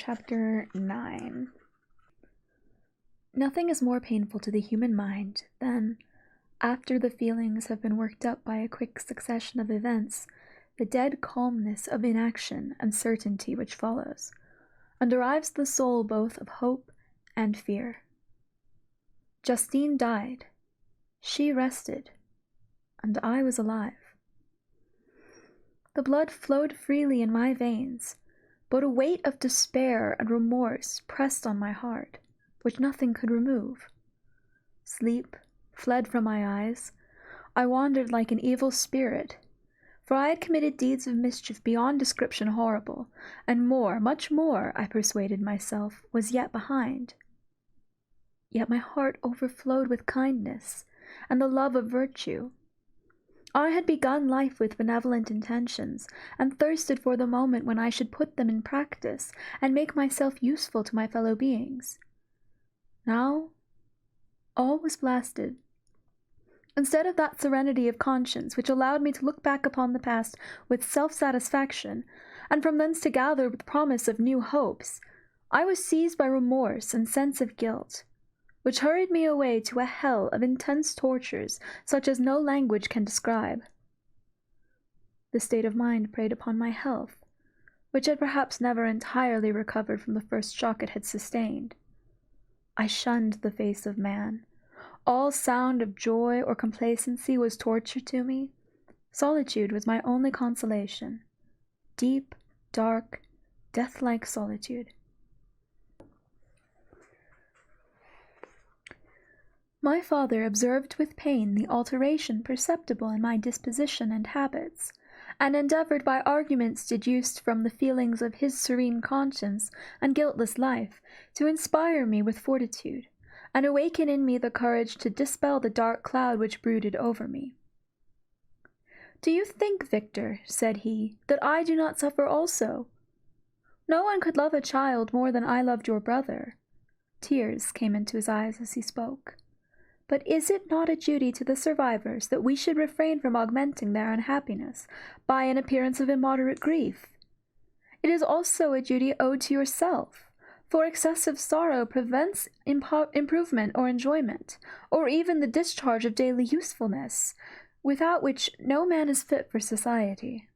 Chapter 9. Nothing is more painful to the human mind than, after the feelings have been worked up by a quick succession of events, the dead calmness of inaction and certainty which follows, and derives the soul both of hope and fear. Justine died, she rested, and I was alive. The blood flowed freely in my veins, but a weight of despair and remorse pressed on my heart, which nothing could remove. Sleep fled from my eyes. I wandered like an evil spirit, for I had committed deeds of mischief beyond description horrible, and more, much more, I persuaded myself, was yet behind. Yet my heart overflowed with kindness and the love of virtue. I had begun life with benevolent intentions, and thirsted for the moment when I should put them in practice and make myself useful to my fellow beings. Now, all was blasted. Instead of that serenity of conscience which allowed me to look back upon the past with self-satisfaction, and from thence to gather with promise of new hopes, I was seized by remorse and sense of guilt, which hurried me away to a hell of intense tortures such as no language can describe. This state of mind preyed upon my health, which had perhaps never entirely recovered from the first shock it had sustained. I shunned the face of man. All sound of joy or complacency was torture to me. Solitude was my only consolation. Deep, dark, death-like solitude. My father observed with pain the alteration perceptible in my disposition and habits, and endeavored by arguments deduced from the feelings of his serene conscience and guiltless life to inspire me with fortitude, and awaken in me the courage to dispel the dark cloud which brooded over me. "Do you think, Victor," said he, "that I do not suffer also? No one could love a child more than I loved your brother." Tears came into his eyes as he spoke. "But is it not a duty to the survivors that we should refrain from augmenting their unhappiness by an appearance of immoderate grief? It is also a duty owed to yourself, for excessive sorrow prevents improvement or enjoyment, or even the discharge of daily usefulness, without which no man is fit for society."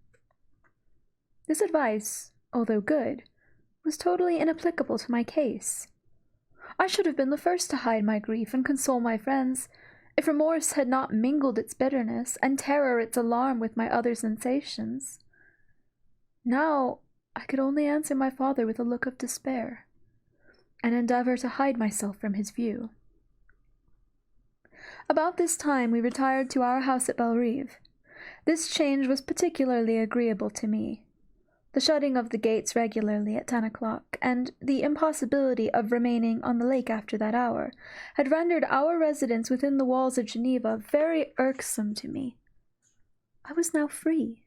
This advice, although good, was totally inapplicable to my case. I should have been the first to hide my grief and console my friends, if remorse had not mingled its bitterness, and terror its alarm with my other sensations. Now I could only answer my father with a look of despair, and endeavor to hide myself from his view. About this time we retired to our house at Bellerive. This change was particularly agreeable to me. The shutting of the gates regularly at 10 o'clock, and the impossibility of remaining on the lake after that hour, had rendered our residence within the walls of Geneva very irksome to me. I was now free.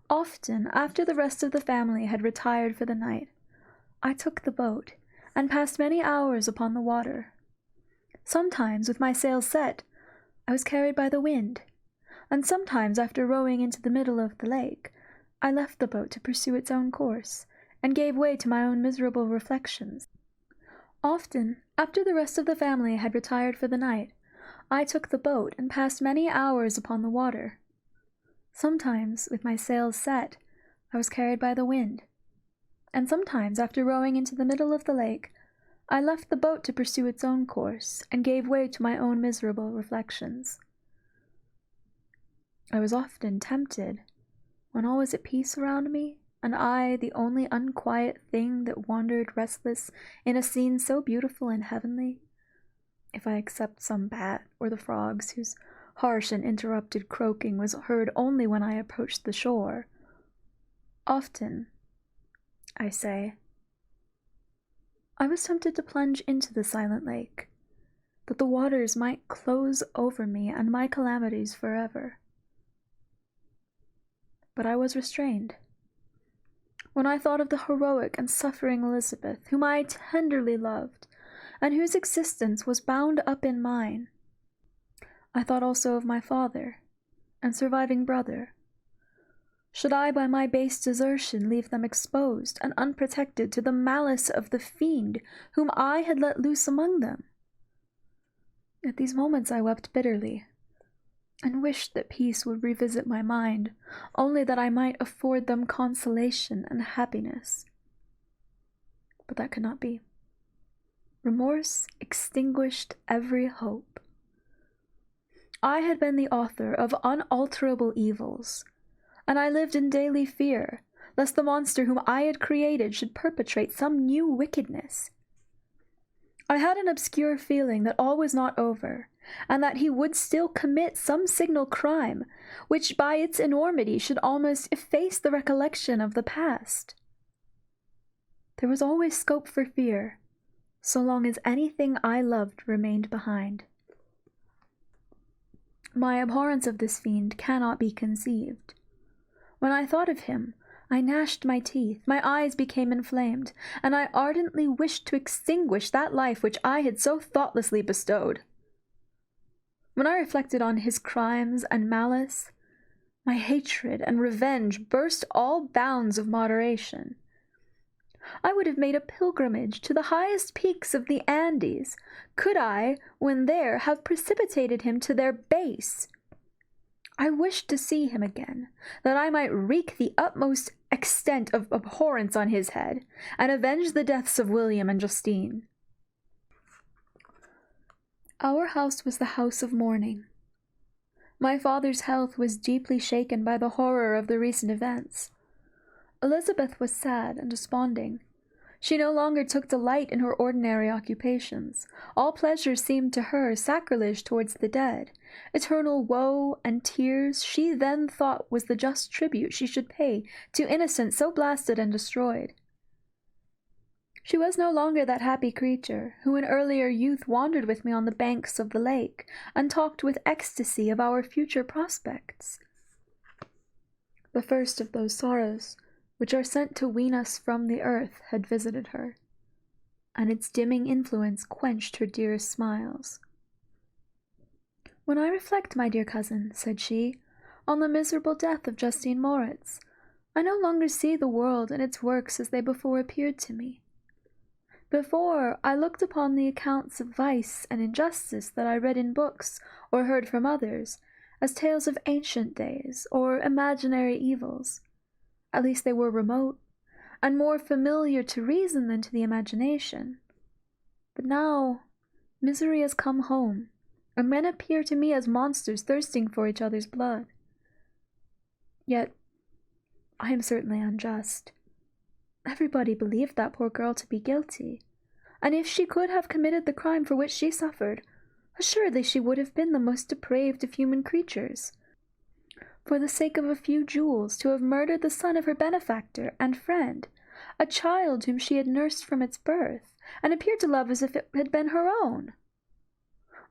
Often, after the rest of the family had retired for the night, I took the boat, and passed many hours upon the water. Sometimes, with my sails set, I was carried by the wind, and sometimes, after rowing into the middle of the lake, I left the boat to pursue its own course, and gave way to my own miserable reflections. Often, after the rest of the family had retired for the night, I took the boat and passed many hours upon the water. Sometimes, with my sails set, I was carried by the wind, and sometimes, after rowing into the middle of the lake, I left the boat to pursue its own course, and gave way to my own miserable reflections. I was often tempted, when all was at peace around me, and I the only unquiet thing that wandered restless in a scene so beautiful and heavenly, if I except some bat or the frogs whose harsh and interrupted croaking was heard only when I approached the shore. Often, I say, I was tempted to plunge into the silent lake, that the waters might close over me and my calamities forever. But I was restrained. When I thought of the heroic and suffering Elizabeth, whom I tenderly loved, and whose existence was bound up in mine, I thought also of my father and surviving brother, Should I by my base desertion leave them exposed and unprotected to the malice of the fiend whom I had let loose among them? At these moments I wept bitterly, and wished that peace would revisit my mind, only that I might afford them consolation and happiness. But that could not be. Remorse extinguished every hope. I had been the author of unalterable evils, and I lived in daily fear lest the monster whom I had created should perpetrate some new wickedness. I had an obscure feeling that all was not over, and that he would still commit some signal crime, which by its enormity should almost efface the recollection of the past. There was always scope for fear, so long as anything I loved remained behind. My abhorrence of this fiend cannot be conceived. When I thought of him, I gnashed my teeth, my eyes became inflamed, and I ardently wished to extinguish that life which I had so thoughtlessly bestowed. When I reflected on his crimes and malice, my hatred and revenge burst all bounds of moderation. I would have made a pilgrimage to the highest peaks of the Andes, could I, when there, have precipitated him to their base. I wished to see him again, that I might wreak the utmost extent of abhorrence on his head, and avenge the deaths of William and Justine. Our house was the house of mourning. My father's health was deeply shaken by the horror of the recent events. Elizabeth was sad and desponding. She no longer took delight in her ordinary occupations. All pleasure seemed to her sacrilege towards the dead. Eternal woe and tears she then thought was the just tribute she should pay to innocence so blasted and destroyed. She was no longer that happy creature who in earlier youth wandered with me on the banks of the lake and talked with ecstasy of our future prospects. The first of those sorrows which are sent to wean us from the earth had visited her, and its dimming influence quenched her dearest smiles. "When I reflect, my dear cousin," said she, "on the miserable death of Justine Moritz, I no longer see the world and its works as they before appeared to me. Before, I looked upon the accounts of vice and injustice that I read in books or heard from others as tales of ancient days or imaginary evils. At least they were remote, and more familiar to reason than to the imagination. But now, misery has come home, and men appear to me as monsters thirsting for each other's blood. Yet, I am certainly unjust. Everybody believed that poor girl to be guilty, and if she could have committed the crime for which she suffered, assuredly she would have been the most depraved of human creatures. For the sake of a few jewels, to have murdered the son of her benefactor and friend, a child whom she had nursed from its birth, and appeared to love as if it had been her own.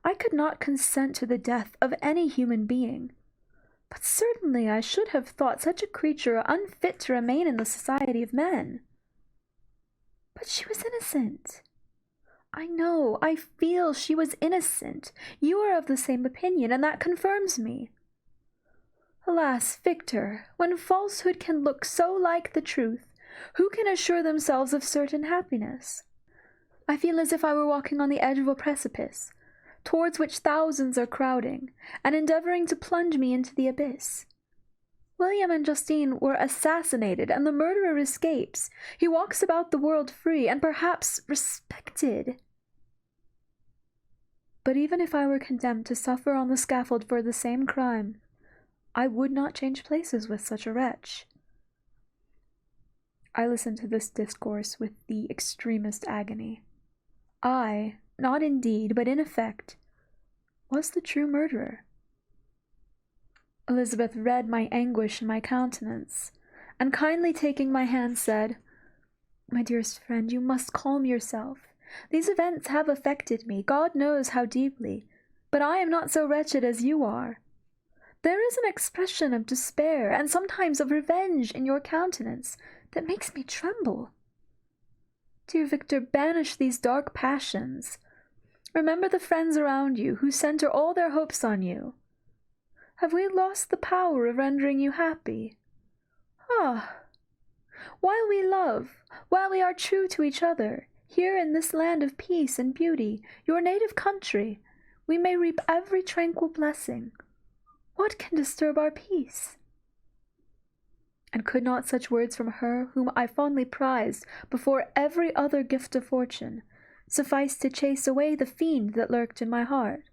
I could not consent to the death of any human being, but certainly I should have thought such a creature unfit to remain in the society of men. But she was innocent. I know, I feel she was innocent. You are of the same opinion, and that confirms me. Alas, Victor, when falsehood can look so like the truth, who can assure themselves of certain happiness? I feel as if I were walking on the edge of a precipice, towards which thousands are crowding, and endeavoring to plunge me into the abyss. William and Justine were assassinated, and the murderer escapes. He walks about the world free, and perhaps respected. But even if I were condemned to suffer on the scaffold for the same crime, I would not change places with such a wretch. I listened to this discourse with the extremest agony. I, not in deed, but in effect, was the true murderer. Elizabeth read my anguish in my countenance, and kindly taking my hand said, "My dearest friend, you must calm yourself. These events have affected me, God knows how deeply, but I am not so wretched as you are. There is an expression of despair, and sometimes of revenge in your countenance, that makes me tremble. Dear Victor, banish these dark passions. Remember the friends around you, who centre all their hopes on you. Have we lost the power of rendering you happy? Ah, while we love, while we are true to each other, here in this land of peace and beauty, your native country, we may reap every tranquil blessing. What can disturb our peace? And could not such words from her, whom I fondly prized before every other gift of fortune, suffice to chase away the fiend that lurked in my heart?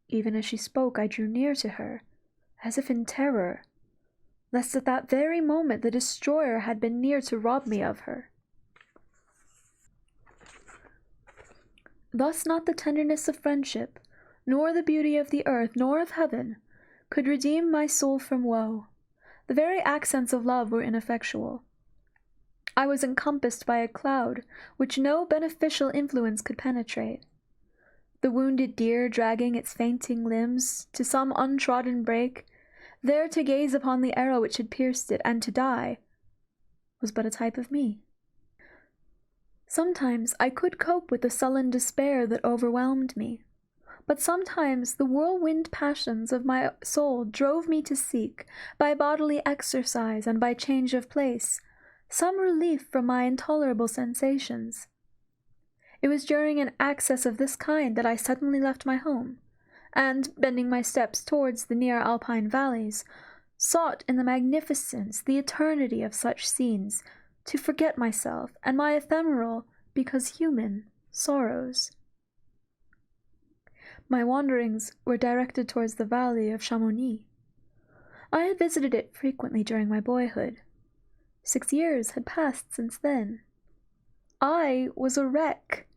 Even as she spoke, I drew near to her, as if in terror, lest at that very moment the destroyer had been near to rob me of her. Thus not the tenderness of friendship, nor the beauty of the earth, nor of heaven, could redeem my soul from woe. The very accents of love were ineffectual. I was encompassed by a cloud which no beneficial influence could penetrate. The wounded deer dragging its fainting limbs to some untrodden brake, there to gaze upon the arrow which had pierced it, and to die, was but a type of me. Sometimes I could cope with the sullen despair that overwhelmed me, but sometimes the whirlwind passions of my soul drove me to seek, by bodily exercise and by change of place, some relief from my intolerable sensations. It was during an access of this kind that I suddenly left my home, and, bending my steps towards the near alpine valleys, sought in the magnificence, the eternity of such scenes, to forget myself and my ephemeral, because human, sorrows. My wanderings were directed towards the valley of Chamonix. I had visited it frequently during my boyhood. 6 years had passed since then. I was a wreck,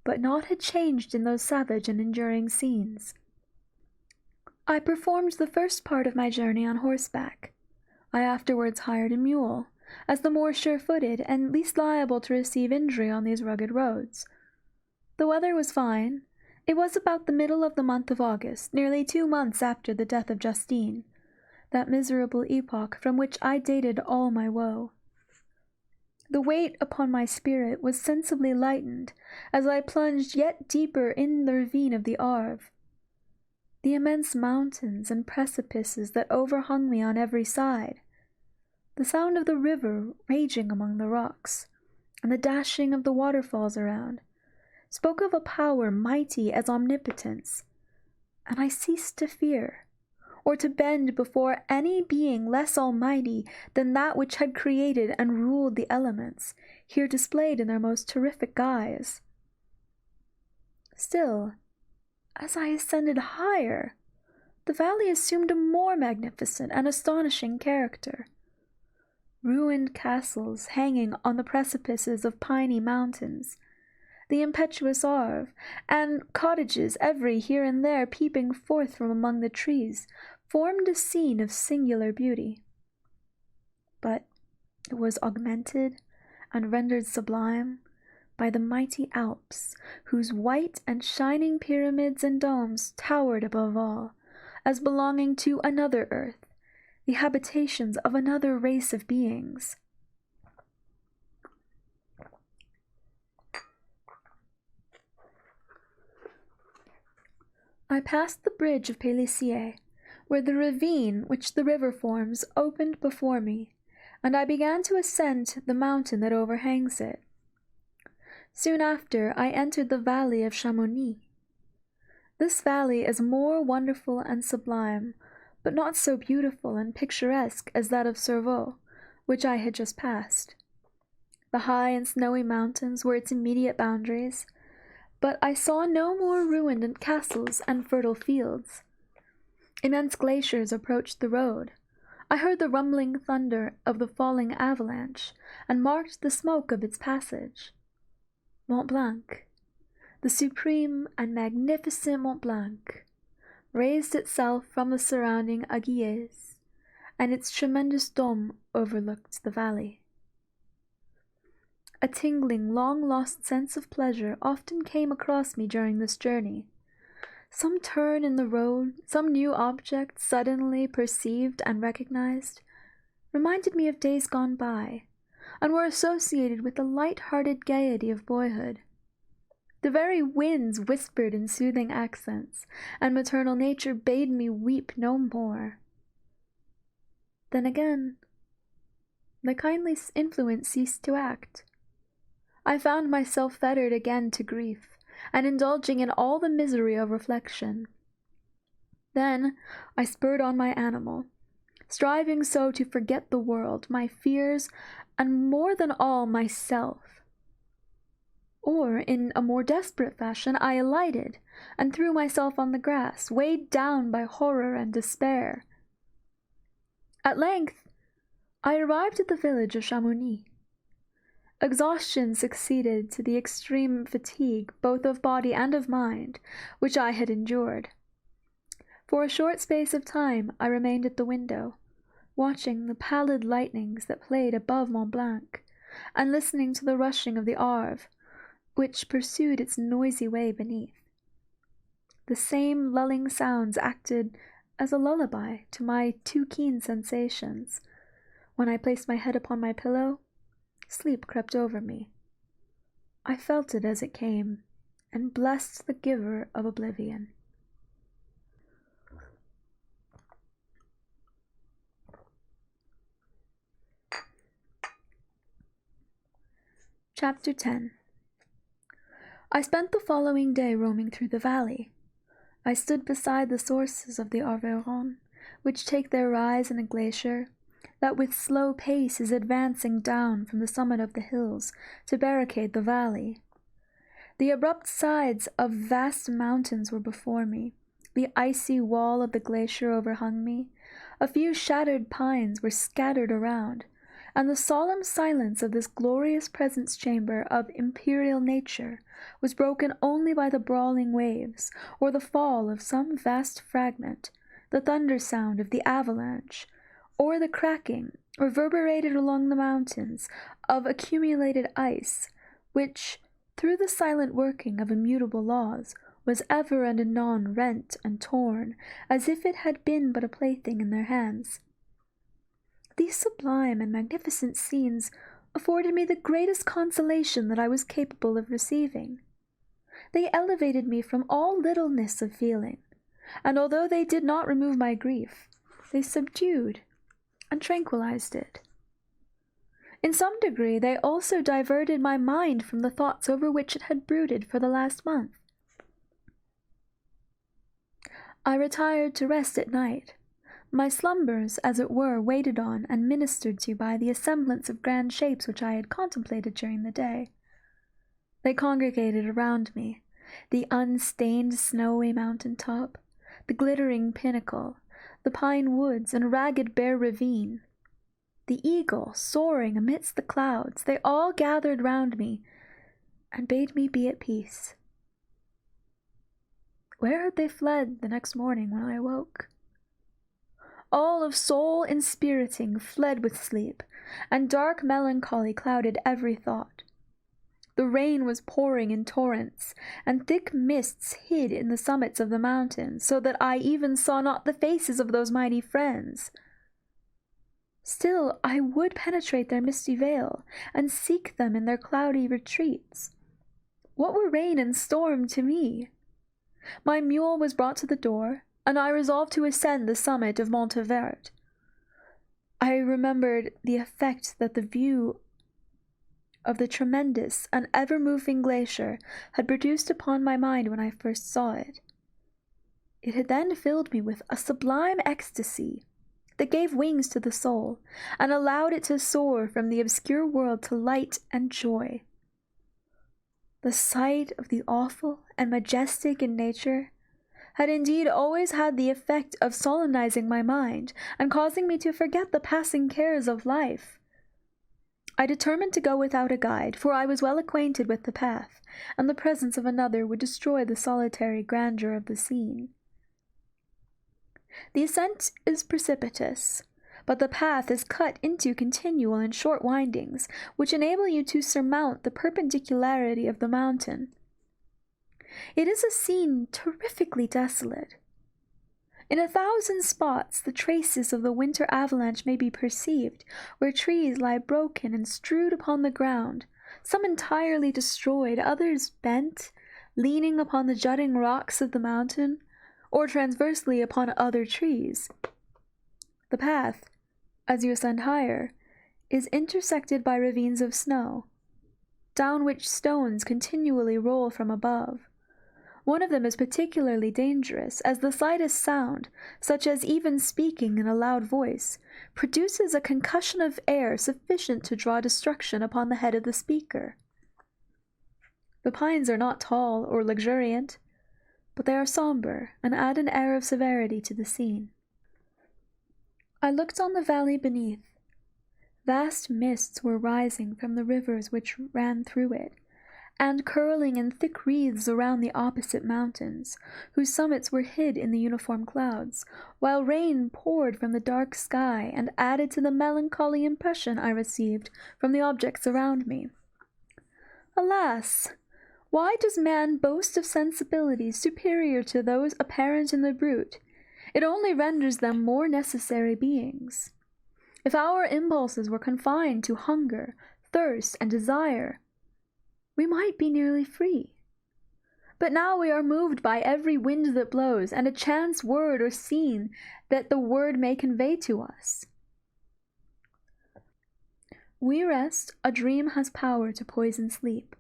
but naught had changed in those savage and enduring scenes. I performed the first part of my journey on horseback. I afterwards hired a mule, as the more sure-footed and least liable to receive injury on these rugged roads. The weather was fine. It was about the middle of the month of August, nearly 2 months after the death of Justine, that miserable epoch from which I dated all my woe. The weight upon my spirit was sensibly lightened as I plunged yet deeper in the ravine of the Arve. The immense mountains and precipices that overhung me on every side, the sound of the river raging among the rocks, and the dashing of the waterfalls around, spoke of a power mighty as omnipotence, and I ceased to fear, or to bend before any being less almighty than that which had created and ruled the elements, here displayed in their most terrific guise. Still, as I ascended higher, the valley assumed a more magnificent and astonishing character. Ruined castles hanging on the precipices of piny mountains, the impetuous Arve, and cottages every here and there peeping forth from among the trees, formed a scene of singular beauty. But it was augmented and rendered sublime by the mighty Alps, whose white and shining pyramids and domes towered above all, as belonging to another earth, the habitations of another race of beings. I passed the bridge of Pélissier, where the ravine which the river forms opened before me, and I began to ascend the mountain that overhangs it. Soon after, I entered the valley of Chamonix. This valley is more wonderful and sublime, but not so beautiful and picturesque as that of Cerveau, which I had just passed. The high and snowy mountains were its immediate boundaries, but I saw no more ruined castles and fertile fields. Immense glaciers approached the road. I heard the rumbling thunder of the falling avalanche, and marked the smoke of its passage. Mont Blanc, the supreme and magnificent Mont Blanc, raised itself from the surrounding aiguilles, and its tremendous dome overlooked the valley. A tingling, long-lost sense of pleasure often came across me during this journey. Some turn in the road, some new object suddenly perceived and recognized, reminded me of days gone by, and were associated with the light-hearted gaiety of boyhood. The very winds whispered in soothing accents, and maternal nature bade me weep no more. Then again, the kindly influence ceased to act. I found myself fettered again to grief, and indulging in all the misery of reflection. Then I spurred on my animal, striving so to forget the world, my fears, and more than all myself. Or, in a more desperate fashion, I alighted, and threw myself on the grass, weighed down by horror and despair. At length, I arrived at the village of Chamomile. Exhaustion succeeded to the extreme fatigue, both of body and of mind, which I had endured. For a short space of time I remained at the window, watching the pallid lightnings that played above Mont Blanc, and listening to the rushing of the Arve, which pursued its noisy way beneath. The same lulling sounds acted as a lullaby to my too keen sensations. When I placed my head upon my pillow, sleep crept over me. I felt it as it came, and blessed the giver of oblivion. Chapter 10. I spent the following day roaming through the valley. I stood beside the sources of the Arveiron, which take their rise in a glacier that with slow pace is advancing down from the summit of the hills to barricade the valley. The abrupt sides of vast mountains were before me, the icy wall of the glacier overhung me, a few shattered pines were scattered around, and the solemn silence of this glorious presence chamber of imperial nature was broken only by the brawling waves, or the fall of some vast fragment, the thunder sound of the avalanche, or the cracking, reverberated along the mountains, of accumulated ice, which, through the silent working of immutable laws, was ever and anon rent and torn, as if it had been but a plaything in their hands. These sublime and magnificent scenes afforded me the greatest consolation that I was capable of receiving. They elevated me from all littleness of feeling, and although they did not remove my grief, they subdued and tranquilized it. In some degree they also diverted my mind from the thoughts over which it had brooded for the last month. I retired to rest at night, my slumbers, as it were, waited on and ministered to by the assemblance of grand shapes which I had contemplated during the day. They congregated around me, the unstained snowy mountain top, the glittering pinnacle, the pine woods and ragged bare ravine, the eagle soaring amidst the clouds. They all gathered round me and bade me be at peace. Where had they fled the next morning when I awoke? All of soul inspiriting fled with sleep, and dark melancholy clouded every thought. The rain was pouring in torrents, and thick mists hid in the summits of the mountains, so that I even saw not the faces of those mighty friends. Still I would penetrate their misty veil, and seek them in their cloudy retreats. What were rain and storm to me? My mule was brought to the door, and I resolved to ascend the summit of Montevert. I remembered the effect that the view of the tremendous and ever-moving glacier had produced upon my mind when I first saw it. It had then filled me with a sublime ecstasy that gave wings to the soul, and allowed it to soar from the obscure world to light and joy. The sight of the awful and majestic in nature had indeed always had the effect of solemnizing my mind, and causing me to forget the passing cares of life. I determined to go without a guide, for I was well acquainted with the path, and the presence of another would destroy the solitary grandeur of the scene. The ascent is precipitous, but the path is cut into continual and short windings, which enable you to surmount the perpendicularity of the mountain. It is a scene terrifically desolate. In 1,000 spots the traces of the winter avalanche may be perceived, where trees lie broken and strewed upon the ground, some entirely destroyed, others bent, leaning upon the jutting rocks of the mountain, or transversely upon other trees. The path as you ascend higher, is intersected by ravines of snow, down which stones continually roll from above. One of them is particularly dangerous, as the slightest sound, such as even speaking in a loud voice, produces a concussion of air sufficient to draw destruction upon the head of the speaker. The pines are not tall or luxuriant, but they are somber and add an air of severity to the scene. I looked on the valley beneath. Vast mists were rising from the rivers which ran through it, and curling in thick wreaths around the opposite mountains, whose summits were hid in the uniform clouds, while rain poured from the dark sky and added to the melancholy impression I received from the objects around me. Alas! Why does man boast of sensibilities superior to those apparent in the brute? It only renders them more necessary beings. If our impulses were confined to hunger, thirst, and desire, we might be nearly free. But now we are moved by every wind that blows, and a chance word or scene that the word may convey to us. We rest, a dream has power to poison sleep.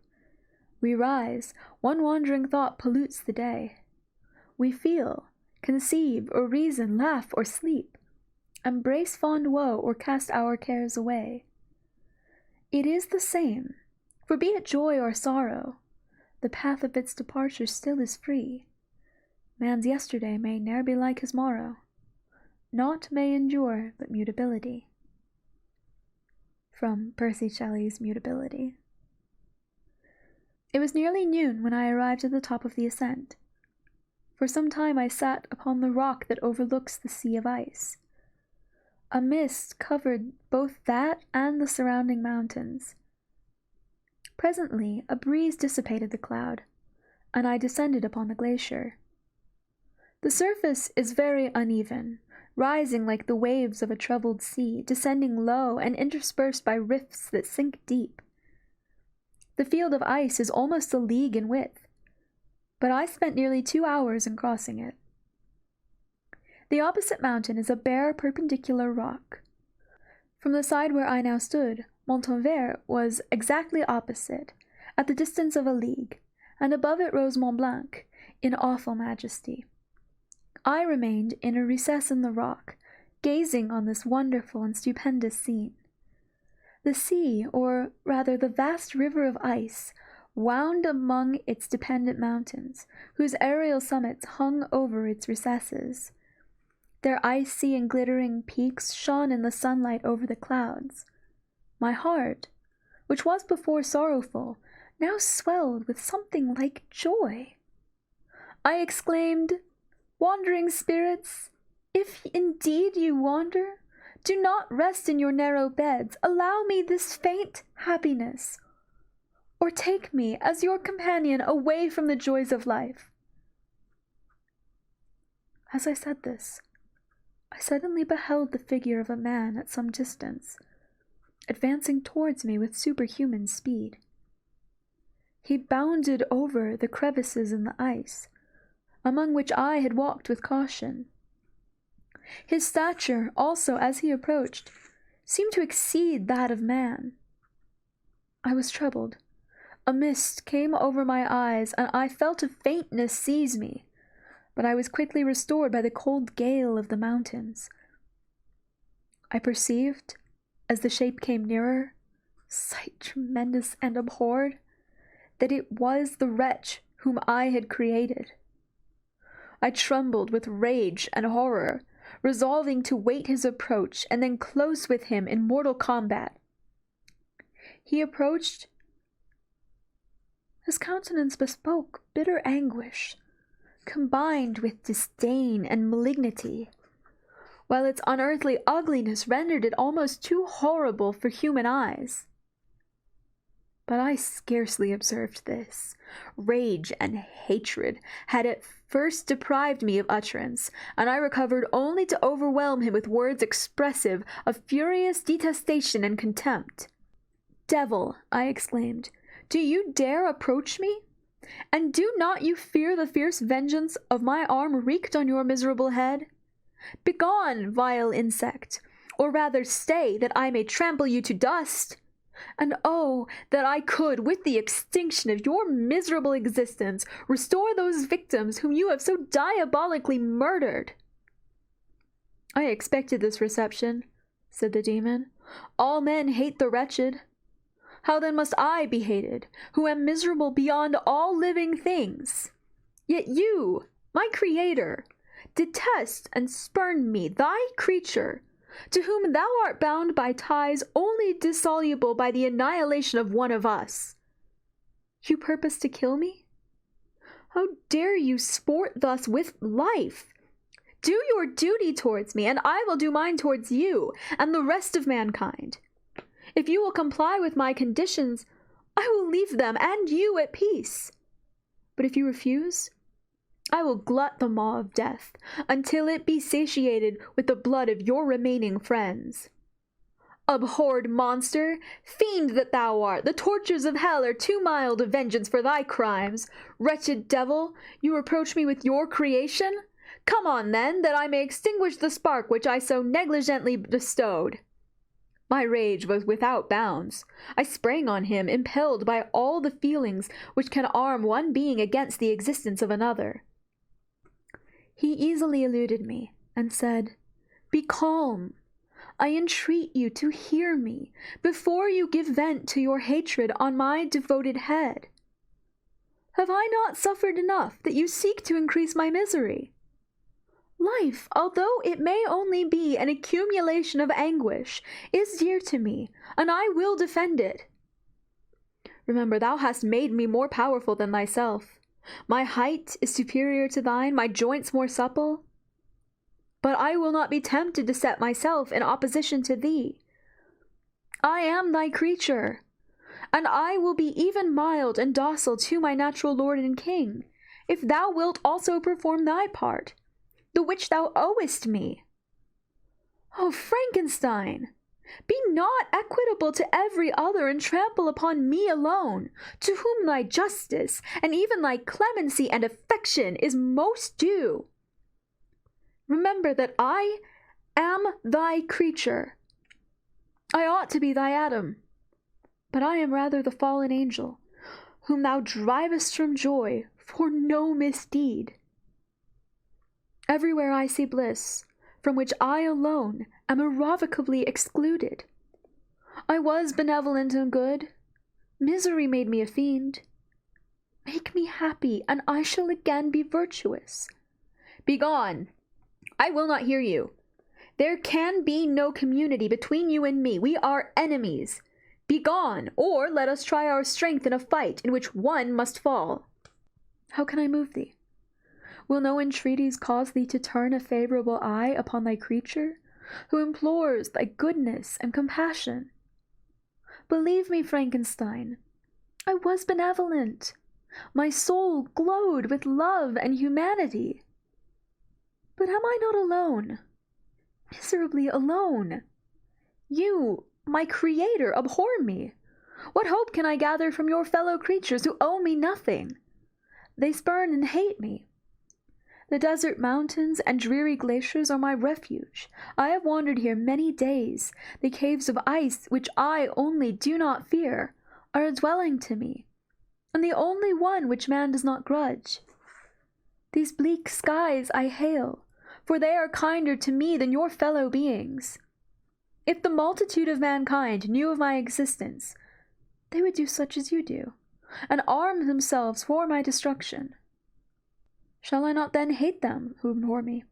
We rise, one wandering thought pollutes the day. We feel, conceive, or reason, laugh, or sleep, embrace fond woe, or cast our cares away. It is the same, for be it joy or sorrow, the path of its departure still is free. Man's yesterday may ne'er be like his morrow. Naught may endure but mutability. From Percy Shelley's Mutability. It was nearly noon when I arrived at the top of the ascent. For some time I sat upon the rock that overlooks the sea of ice. A mist covered both that and the surrounding mountains. Presently a breeze dissipated the cloud, and I descended upon the glacier. The surface is very uneven, rising like the waves of a troubled sea, descending low and interspersed by rifts that sink deep. The field of ice is almost a league in width, but I spent nearly 2 hours in crossing it. The opposite mountain is a bare perpendicular rock. From the side where I now stood, Montanvert was exactly opposite, at the distance of a league, and above it rose Mont Blanc, in awful majesty. I remained in a recess in the rock, gazing on this wonderful and stupendous scene. The sea, or rather the vast river of ice, wound among its dependent mountains, whose aerial summits hung over its recesses. Their icy and glittering peaks shone in the sunlight over the clouds. My heart, which was before sorrowful, now swelled with something like joy. I exclaimed, "Wandering spirits, if indeed you wander, do not rest in your narrow beds. Allow me this faint happiness, or take me as your companion away from the joys of life." As I said this, I suddenly beheld the figure of a man at some distance, advancing towards me with superhuman speed. He bounded over the crevices in the ice, among which I had walked with caution. His stature, also, as he approached, seemed to exceed that of man. I was troubled. A mist came over my eyes, and I felt a faintness seize me, but I was quickly restored by the cold gale of the mountains. I perceived, as the shape came nearer, sight tremendous and abhorred, that it was the wretch whom I had created. I trembled with rage and horror, resolving to wait his approach and then close with him in mortal combat. He approached. His countenance bespoke bitter anguish, combined with disdain and malignity, while its unearthly ugliness rendered it almost too horrible for human eyes. But I scarcely observed this. Rage and hatred had at first deprived me of utterance, and I recovered only to overwhelm him with words expressive of furious detestation and contempt. "Devil," I exclaimed, "do you dare approach me? And do not you fear the fierce vengeance of my arm wreaked on your miserable head? Begone, vile insect, or rather stay, that I may trample you to dust. And oh, that I could, with the extinction of your miserable existence, restore those victims whom you have so diabolically murdered." "I expected this reception," said the demon. "All men hate the wretched. How then must I be hated, who am miserable beyond all living things? Yet you, my creator, detest and spurn me, thy creature, to whom thou art bound by ties only dissoluble by the annihilation of one of us. You purpose to kill me? How dare you sport thus with life? Do your duty towards me, and I will do mine towards you, and the rest of mankind. If you will comply with my conditions, I will leave them and you at peace. But if you refuse, I will glut the maw of death, until it be satiated with the blood of your remaining friends. Abhorred monster, fiend that thou art, the tortures of hell are too mild a vengeance for thy crimes. Wretched devil, you reproach me with your creation? Come on, then, that I may extinguish the spark which I so negligently bestowed." My rage was without bounds. I sprang on him, impelled by all the feelings which can arm one being against the existence of another. He easily eluded me, and said, "Be calm. I entreat you to hear me, before you give vent to your hatred on my devoted head. Have I not suffered enough, that you seek to increase my misery? Life, although it may only be an accumulation of anguish, is dear to me, and I will defend it. Remember, thou hast made me more powerful than thyself. My height is superior to thine, my joints more supple. But I will not be tempted to set myself in opposition to thee. I am thy creature, and I will be even mild and docile to my natural lord and king, if thou wilt also perform thy part, the which thou owest me. O Frankenstein, be not equitable to every other, and trample upon me alone, to whom thy justice, and even thy clemency and affection is most due. Remember that I am thy creature. I ought to be thy Adam, but I am rather the fallen angel, whom thou drivest from joy for no misdeed. Everywhere I see bliss, from which I alone am irrevocably excluded. I was benevolent and good. Misery made me a fiend. Make me happy, and I shall again be virtuous. Begone! I will not hear you. There can be no community between you and me. We are enemies. Begone, or let us try our strength in a fight in which one must fall. How can I move thee? Will no entreaties cause thee to turn a favorable eye upon thy creature, who implores thy goodness and compassion? Believe me, Frankenstein, I was benevolent. My soul glowed with love and humanity. But am I not alone? Miserably alone. You, my creator, abhor me. What hope can I gather from your fellow creatures who owe me nothing? They spurn and hate me. The desert mountains and dreary glaciers are my refuge. I have wandered here many days. The caves of ice, which I only do not fear, are a dwelling to me, and the only one which man does not grudge. These bleak skies I hail, for they are kinder to me than your fellow beings. If the multitude of mankind knew of my existence, they would do such as you do, and arm themselves for my destruction. Shall I not then hate them who abhor me?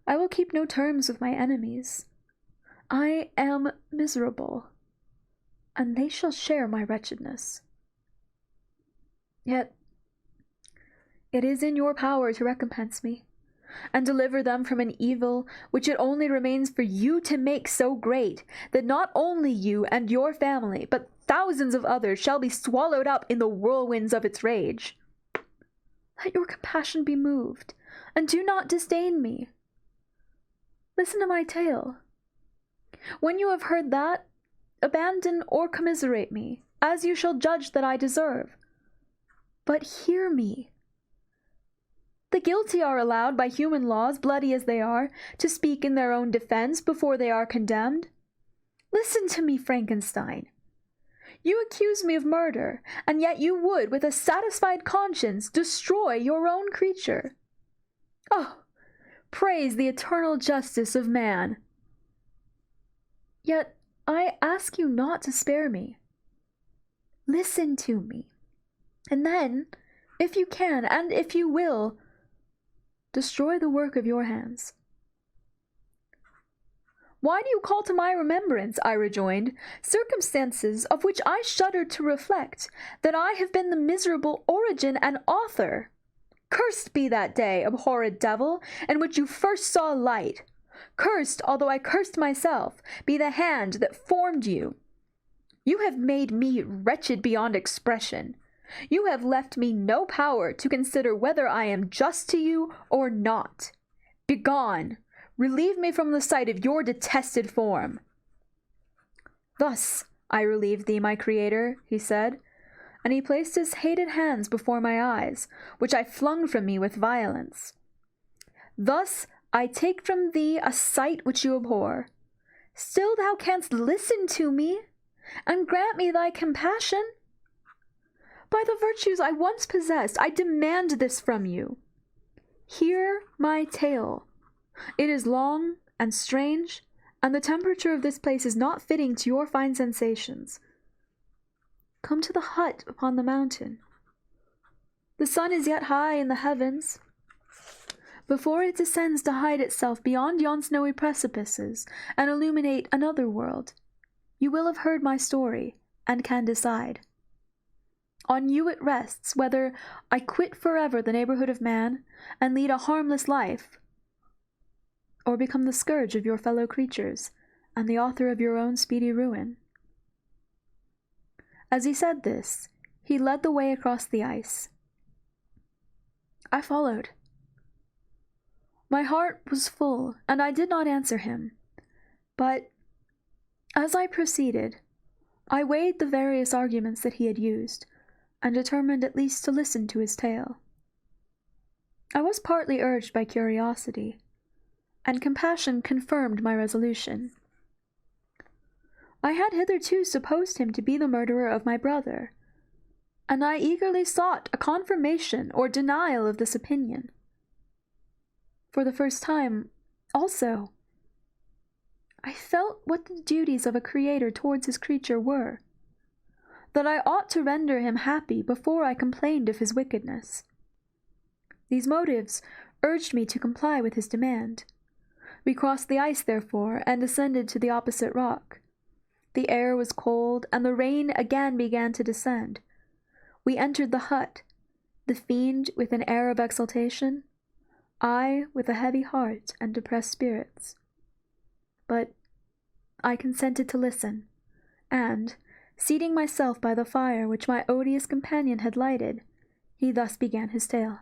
I will keep no terms with my enemies. I am miserable, and they shall share my wretchedness. Yet it is in your power to recompense me, and deliver them from an evil which it only remains for you to make so great, that not only you and your family, but thousands of others shall be swallowed up in the whirlwinds of its rage. Let your compassion be moved, and do not disdain me. Listen to my tale. When you have heard that, abandon or commiserate me, as you shall judge that I deserve. But hear me. The guilty are allowed by human laws, bloody as they are, to speak in their own defense before they are condemned. Listen to me, Frankenstein. You accuse me of murder, and yet you would, with a satisfied conscience, destroy your own creature. Oh, praise the eternal justice of man. Yet I ask you not to spare me. Listen to me, and then, if you can, and if you will, destroy the work of your hands. Why do you call to my remembrance, I rejoined, circumstances of which I shudder to reflect, that I have been the miserable origin and author? Cursed be that day, abhorred devil, in which you first saw light. Cursed, although I cursed myself, be the hand that formed you. You have made me wretched beyond expression. You have left me no power to consider whether I am just to you or not. Begone! Relieve me from the sight of your detested form. Thus I relieve thee, my creator, he said, and he placed his hated hands before my eyes, which I flung from me with violence. Thus I take from thee a sight which you abhor. Still thou canst listen to me, and grant me thy compassion? By the virtues I once possessed, I demand this from you. Hear my tale. It is long and strange, and the temperature of this place is not fitting to your fine sensations. Come to the hut upon the mountain. The sun is yet high in the heavens. Before it descends to hide itself beyond yon snowy precipices and illuminate another world, you will have heard my story, and can decide. On you it rests whether I quit forever the neighborhood of man, and lead a harmless life, or become the scourge of your fellow creatures, and the author of your own speedy ruin. As he said this, he led the way across the ice. I followed. My heart was full, and I did not answer him, but as I proceeded, I weighed the various arguments that he had used, and determined at least to listen to his tale. I was partly urged by curiosity, and compassion confirmed my resolution. I had hitherto supposed him to be the murderer of my brother, and I eagerly sought a confirmation or denial of this opinion. For the first time, also, I felt what the duties of a creator towards his creature were, that I ought to render him happy before I complained of his wickedness. These motives urged me to comply with his demand. We crossed the ice, therefore, and descended to the opposite rock. The air was cold, and the rain again began to descend. We entered the hut, the fiend with an air of exultation, I with a heavy heart and depressed spirits. But I consented to listen, and, seating myself by the fire which my odious companion had lighted, he thus began his tale.